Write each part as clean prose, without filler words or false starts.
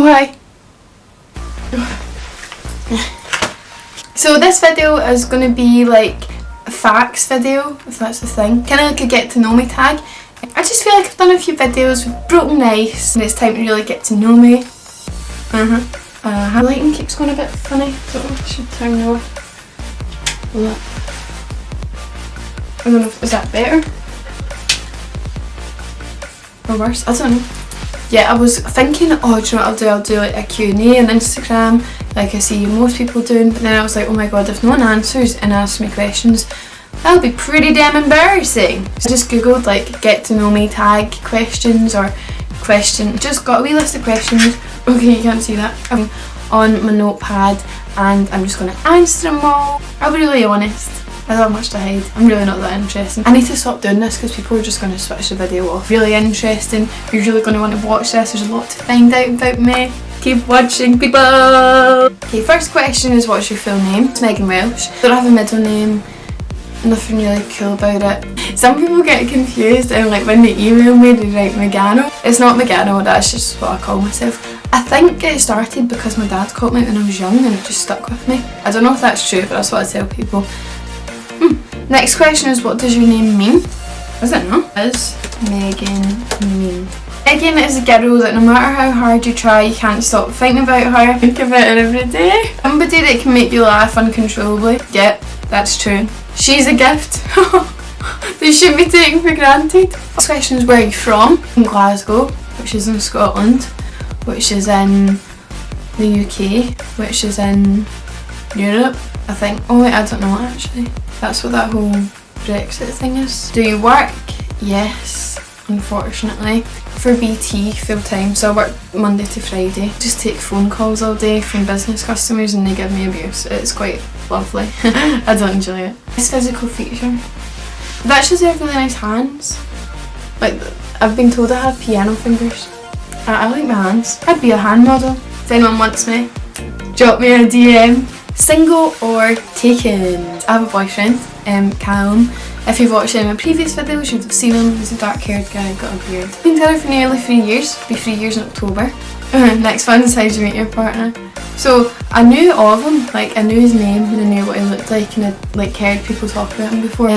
why. So this video is going to be like a Factz video, if that's the thing. Kind of like a get to know me tag. I just feel like I've done a few videos with broken ice and it's time to really get to know me. The lighting keeps going a bit funny, so I should turn it off. Look. I don't know, is that better? Or worse? I don't know. Yeah, I was thinking, oh, do you know what I'll do? I'll do like a Q&A on Instagram, like I see most people doing, but then I was like, oh my god, if no one answers and asks me questions, that'll be pretty damn embarrassing. So I just googled like get to know me tag questions or just got a wee list of questions. Okay, you can't see that. I'm on my notepad and I'm just going to answer them all. I'll be really honest, I don't have much to hide. I'm really not that interesting. I need to stop doing this because people are just going to switch the video off. Really interesting. You're really going to want to watch this. There's a lot to find out about me. Keep watching, people. Okay, first question is, what's your full name? It's Megan Welsh. Don't have a middle name. Nothing really cool about it. Some people get confused and like when they email me they write Megano. It's not Megano, that's just what I call myself. I think it started because my dad called me when I was young and it just stuck with me. I don't know if that's true, but that's what I tell people. Next question is, what does your name mean? I don't know. What does Megan mean? Megan is a girl that no matter how hard you try, you can't stop thinking about her. Think about her every day. Somebody that can make you laugh uncontrollably. Yep, that's true. She's a gift. They shouldn't be taken for granted. Next question is, where are you from? In Glasgow, which is in Scotland, which is in the UK, which is in Europe, I think. Oh wait, I don't know actually. That's what that whole Brexit thing is. Do you work? Yes, unfortunately. For BT full time, so I work Monday to Friday. Just take phone calls all day from business customers and they give me abuse. It's quite lovely. I don't enjoy it. This physical feature. I've actually have really nice hands. Like, I've been told I have piano fingers. I like my hands. I'd be a hand model. If anyone wants me, drop me a DM. Single or taken? I have a boyfriend, Callum. If you've watched any of my previous videos, you'd have seen him. He's a dark haired guy, got a beard. Been together for nearly 3 years. It'll be 3 years in October. Next one is, how do you meet your partner? So I knew of him, like I knew his name and I knew what he looked like and I'd like heard people talk about him before.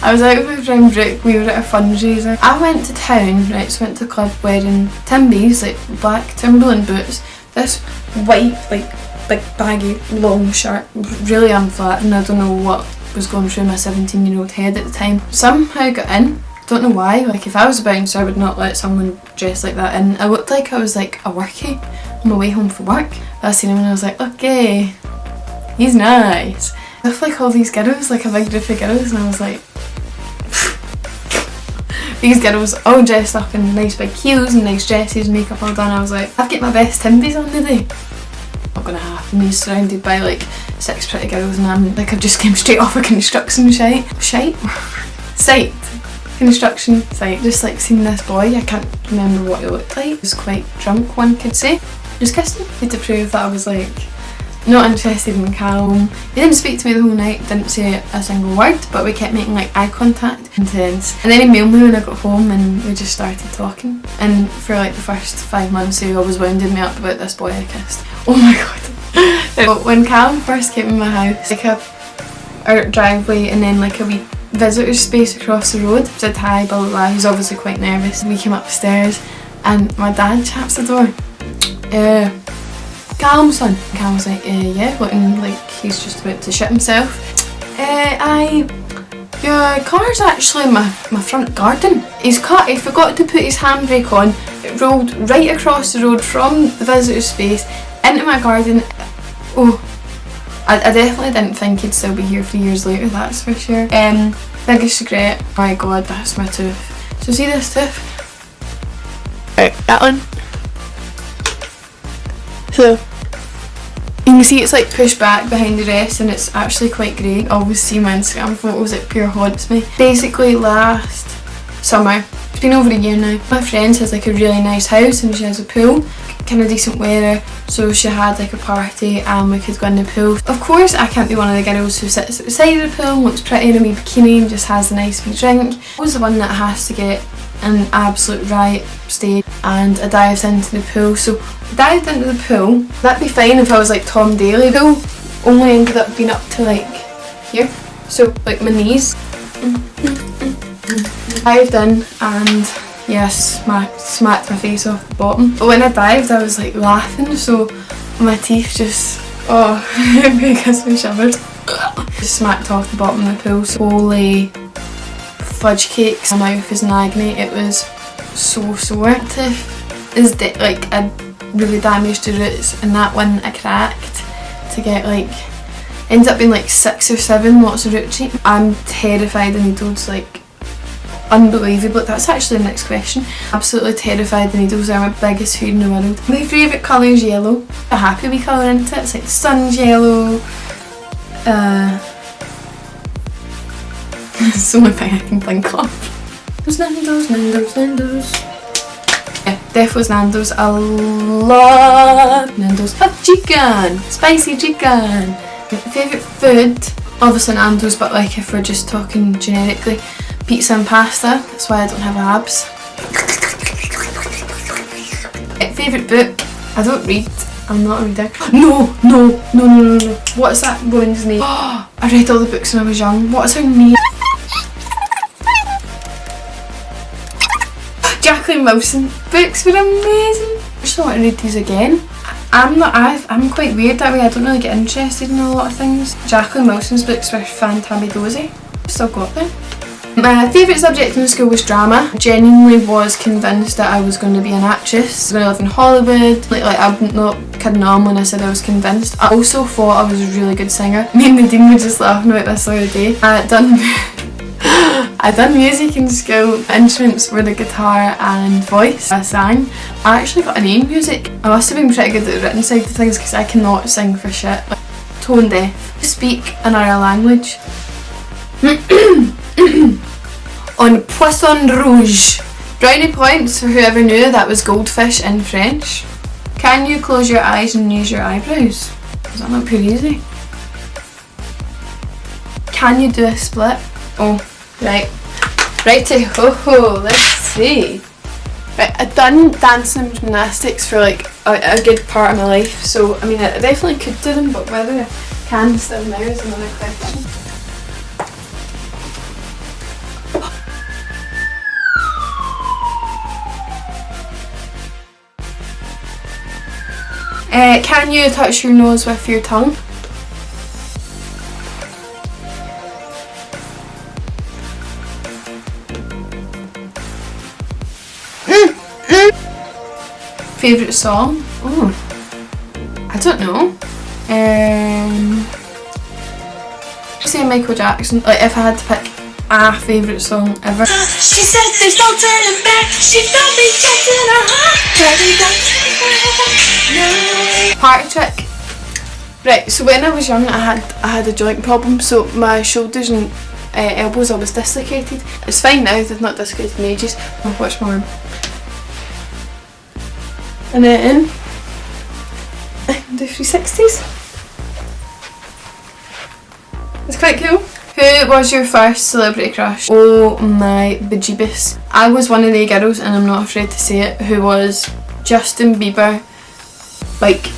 I was out with my friend Brooke, we were at a fundraiser. I went to town, right, so went to a club wearing Timbies, like black Timberland boots, this white, like big baggy long shirt, really unflat, and I don't know what was going through my 17-year-old head at the time. Somehow got in, don't know why, like if I was a bouncer I would not let someone dress like that in. I looked like I was like a workie on my way home from work. I seen him and I was like, okay, he's nice. With like all these girls, like a big group of girls, and I was like, these girls all dressed up in nice big heels and nice dresses, makeup all done. I was like, I've got my best Timbies on today. Not gonna happen. He's surrounded by like 6 pretty girls and I'm like, I've just came straight off a construction site. Construction site. Just like seen this boy, I can't remember what he looked like. He was quite drunk, one could say. Just kissed him. Had to prove that I was like not interested in Callum. He didn't speak to me the whole night, didn't say a single word, but we kept making like eye contact. Intense. And then he mailed me when I got home and we just started talking. And for like the first 5 months he always wounded me up about this boy I kissed. Oh my god. But when Callum first came in my house, like our driveway and then like a wee visitor's space across the road, said hi, blah blah blah. He's obviously quite nervous. We came upstairs and my dad chaps the door. Callum, son. Callum was like, yeah, looking like he's just about to shit himself. Your car's actually in my front garden. He forgot to put his handbrake on. It rolled right across the road from the visitor space into my garden. Oh, I definitely didn't think he'd still be here 3 years later, that's for sure. Biggest regret, oh my god, that's my tooth. So see this tooth? Right, that one. So you can see it's like pushed back behind the rest and it's actually quite great. I always see my Instagram photos, it pure haunts me. Basically last summer, it's been over a year now, my friend has like a really nice house and she has a pool, kind of decent weather, so she had like a party and we could go in the pool. Of course I can't be one of the girls who sits at the side of the pool, looks pretty in a wee bikini and just has a nice wee drink. I was the one that has to get an absolute riot stage, and I dived into the pool. So I dived into the pool. That'd be fine if I was like Tom Daley. The pool only ended up being up to like here, so like my knees. Dived in and yes, smacked my face off the bottom. But when I dived, I was like laughing, so my teeth just, oh, it makes me shivered. Just smacked off the bottom of the pool. So holy fudge cakes, my mouth is in agony. It was so sore. Tooth is like a really damaged the roots, and that one I cracked to get like, ended up being like 6 or 7 lots of root treatment. I'm terrified of needles, like unbelievable. That's actually the next question. Absolutely terrified the needles are my biggest fear in the world. My favourite colour is yellow. A happy wee colour into it. It's like the sun's yellow. It's the only thing I can think of. Those Nando's. Yeah, definitely Nando's. I love Nando's. Hot chicken! Spicy chicken! My favourite food, obviously Nando's, but like if we're just talking generically, pizza and pasta. That's why I don't have abs. Favourite book? I don't read. I'm not a reader. No. What's that woman's name? Oh, I read all the books when I was young. What's her name? Jacqueline Wilson. Books were amazing. I just want to read these again. I'm quite weird that way. I don't really get interested in a lot of things. Jacqueline Wilson's books were fantabulous. Still got them. My favourite subject in school was drama. I genuinely was convinced that I was going to be an actress. I was going to live in Hollywood. Like I'm not kidding on when I said I was convinced. I also thought I was a really good singer. Me and Nadine were just laughing about this the other day. I done music in school. Instruments were the guitar and voice. I sang. I actually got an A in music. I must have been pretty good at the written side of things because I cannot sing for shit. Like, tone deaf. Speak another language. On Poisson Rouge. Brownie points for whoever knew that was goldfish in French. Can you close your eyes and use your eyebrows? Is that not pretty easy? Can you do a split? Oh, right. Righty ho ho, let's see. Right, I've done dancing and gymnastics for like a good part of my life, so I mean I definitely could do them, but whether I can still now is another question. Can you touch your nose with your tongue? Favourite song? Oh, I don't know. Say Michael Jackson. Like if I had to pick a favourite song ever. She said there's no turning back. She felt rejected her heart. Party trick. Right, so when I was young I had a joint problem, so my shoulders and elbows always dislocated. It's fine now, they've not dislocated in ages. I'll watch my arm. And then do 360s. It's quite cool. Who was your first celebrity crush? Oh my bejeebus. I was one of the girls, and I'm not afraid to say it, who was Justin Bieber. Like,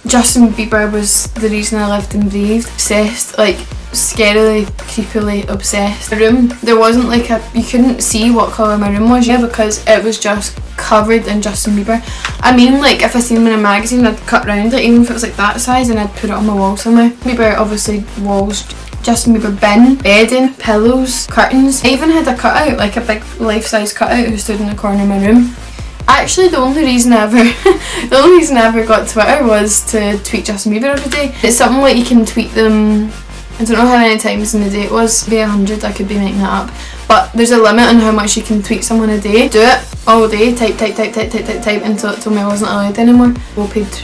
Justin Bieber was the reason I lived and breathed. Obsessed, like scarily, creepily obsessed. My room, there wasn't like you couldn't see what colour my room was, because it was just covered in Justin Bieber. I mean, like if I seen him in a magazine I'd cut round it, even if it was like that size, and I'd put it on my wall somewhere. Bieber, obviously walls, Justin Bieber bin, bedding, pillows, curtains. I even had a cutout, like a big life-size cutout who stood in the corner of my room. Actually, the only reason I ever got Twitter was to tweet Justin Bieber every day. It's something like you can tweet them, I don't know how many times in the day it was, maybe 100, I could be making that up. But there's a limit on how much you can tweet someone a day. Do it all day, type until it told me I wasn't allowed anymore. People paid to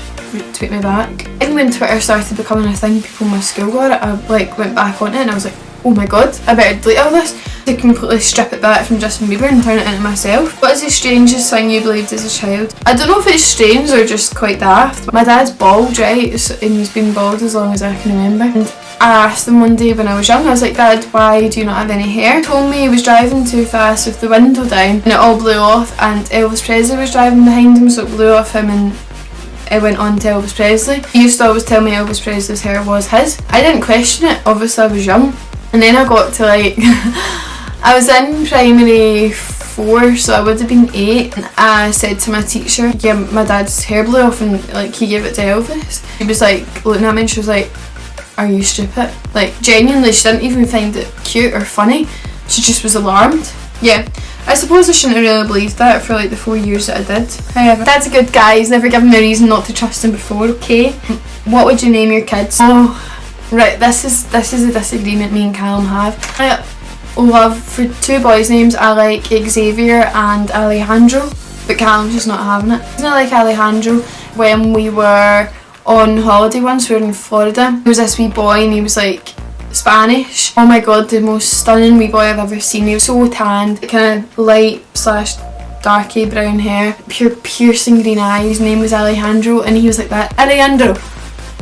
tweet me back. And when Twitter started becoming a thing, people in my school got it, I like went back on it and I was like, oh my god, I better delete all this. To completely strip it back from Justin Bieber and turn it into myself. What is the strangest thing you believed as a child? I don't know if it's strange or just quite daft. My dad's bald, right? And he's been bald as long as I can remember. And I asked him one day when I was young, I was like, Dad, why do you not have any hair? He told me he was driving too fast with the window down and it all blew off, and Elvis Presley was driving behind him, so it blew off him and it went on to Elvis Presley. He used to always tell me Elvis Presley's hair was his. I didn't question it, obviously I was young. And then I got to like, I was in primary 4, so I would have been 8, and I said to my teacher, yeah, my dad's hair blew off and like he gave it to Elvis. She was like looking at me and she was like, are you stupid? Like genuinely, she didn't even find it cute or funny, she just was alarmed. Yeah, I suppose I shouldn't have really believed that for like the 4 years that I did. However, Dad's a good guy, he's never given me a reason not to trust him before, okay? What would you name your kids? Oh, right, this is a disagreement me and Callum have. I love, for 2 boys' names, I like Xavier and Alejandro, but Callum's just not having it. Isn't it like Alejandro? When we were on holiday once, we were in Florida, there was this wee boy and he was like Spanish. Oh my god, the most stunning wee boy I've ever seen. He was so tanned, kind of light / darky brown hair, pure piercing green eyes. His name was Alejandro and he was like that, Alejandro.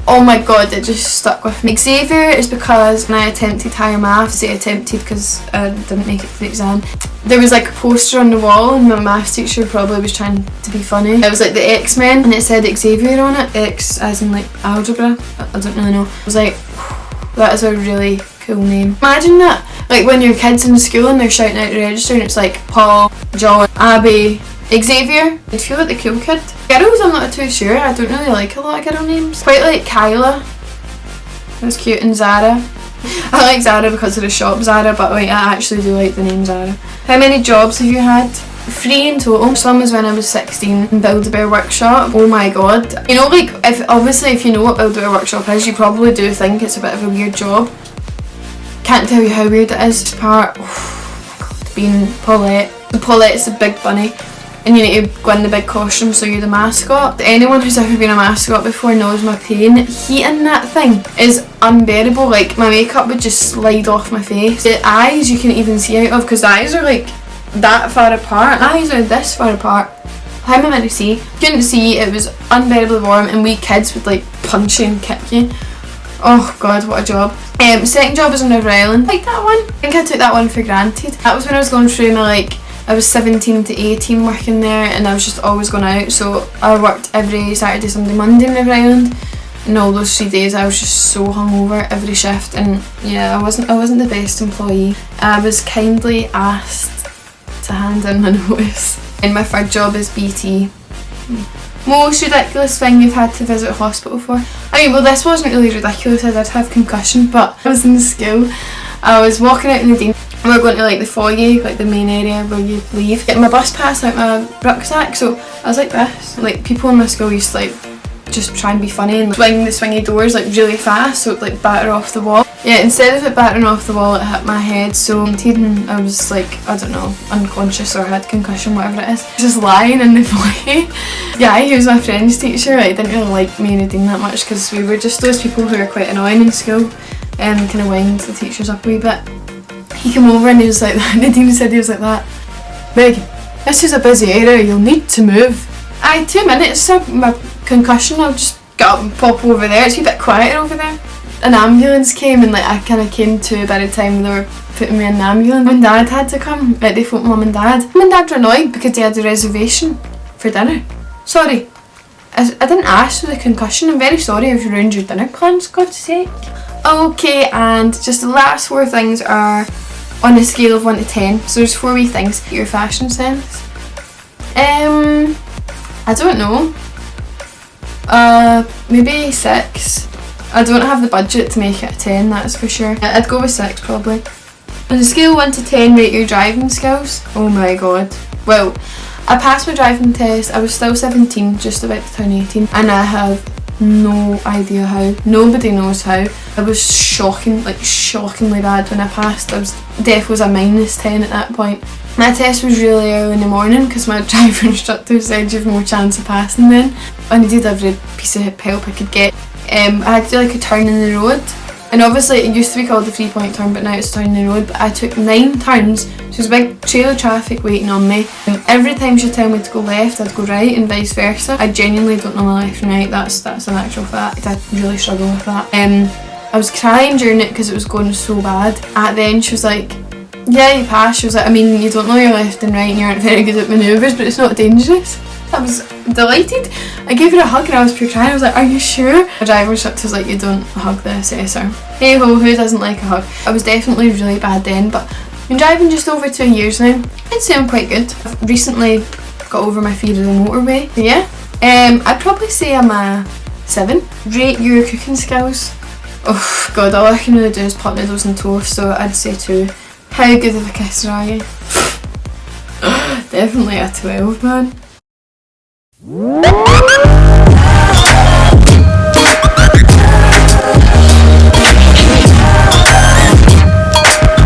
Oh my god, it just stuck with me. Xavier is because when I attempted higher maths, I attempted because I didn't make it to the exam, there was like a poster on the wall and my maths teacher probably was trying to be funny. It was like the X-Men and it said Xavier on it, X as in like algebra, I don't really know. I was like, that is a really cool name. Imagine that, like when your kid's in school and they're shouting out the register and it's like Paul, John, Abby, Xavier. I'd feel like the cool kid. Girls, I'm not too sure. I don't really like a lot of girl names. Quite like Kyla. That's cute. And Zara. I like Zara because of the shop Zara, but like I actually do like the name Zara. How many jobs have you had? 3 in total. Some was when I was 16 in Build-A-Bear Workshop. Oh my god. You know, like, if you know what Build-A-Bear Workshop is, you probably do think it's a bit of a weird job. Can't tell you how weird it is. Part, oh my god, being Paulette. Paulette's the big bunny. And you need to go in the big costume so you're the mascot. Anyone who's ever been a mascot before knows my pain. Heating that thing is unbearable. Like my makeup would just slide off my face. The eyes you can't even see out of because the eyes are like that far apart. The eyes are this far apart. How am I meant to see? Couldn't see, it was unbearably warm and we kids would like punch you and kick you. Oh god, what a job. Second job was on River Island. Like that one. I think I took that one for granted. That was when I was going through my like, I was 17 to 18 working there and I was just always going out, so I worked every Saturday, Sunday, Monday in River Island, and all those 3 days I was just so hungover every shift, and yeah, I wasn't the best employee. I was kindly asked to hand in my notice. And my third job is BT. Most ridiculous thing you've had to visit a hospital for? I mean, well, this wasn't really ridiculous, I did have concussion, but I was in school, I was walking out in the dean. We were going to like the foyer, like the main area where you leave. Get my bus pass out my rucksack, so I was like this. Like people in my school used to like just try and be funny and swing the swingy doors like really fast so it like batter off the wall. Yeah, instead of it battering off the wall, it hit my head, so and I was like, I don't know, unconscious or had concussion, whatever it is. Just lying in the foyer. Yeah, he was my French teacher. Like, didn't really like me and Nadine that much because we were just those people who were quite annoying in school and kind of wind the teachers up a wee bit. He came over and he was like that. Nadine said he was like that. Megan, this is a busy area, you'll need to move. 2 minutes of my concussion, I'll just get up and pop over there. It's a bit quieter over there. An ambulance came and like I kind of came to by the time they were putting me in the ambulance. Mum and Dad had to come. They phoned Mum and Dad. Mum and Dad were annoyed because they had a reservation for dinner. Sorry, I didn't ask for the concussion. I'm very sorry I've ruined your dinner plans, God's sake. Okay, and just the last 4 things are on a scale of 1 to 10. So there's 4 wee things. Your fashion sense. I don't know. Maybe 6. I don't have the budget to make it a 10, that's for sure. I'd go with 6 probably. On a scale of 1 to 10, rate your driving skills. Oh my god. Well, I passed my driving test. I was still 17, just about to turn 18, and I have no idea how. Nobody knows how. I was shockingly bad when I passed. Def was a -10 at that point. My test was really early in the morning because my driver instructor said you have more chance of passing then. I needed every piece of help I could get. I had to do like a turn in the road, and obviously it used to be called the 3-point turn, but now it's turn in the road. But I took 9 turns, so there's a big trail of traffic waiting on me, and every time she'd tell me to go left, I'd go right, and vice versa. I genuinely don't know my left and right. That's an actual fact. I really struggle with that. I I was crying during it because it was going so bad. At the end she was like, yeah, you passed. She was like, I mean, you don't know your left and right and you aren't very good at manoeuvres, but it's not dangerous. I was delighted. I gave her a hug and I was pure crying. I was like, are you sure? The driver was like, you don't hug the assessor. Hey ho, who doesn't like a hug? I was definitely really bad then, but I've been driving just over 2 years now. I'd say I'm quite good. I've recently got over my fear of the motorway. But yeah, I'd probably say I'm a 7. Rate your cooking skills. Oh god, all I can really do is pot noodles and toast, so I'd say 2. How good of a kisser are you? Definitely a 12, man.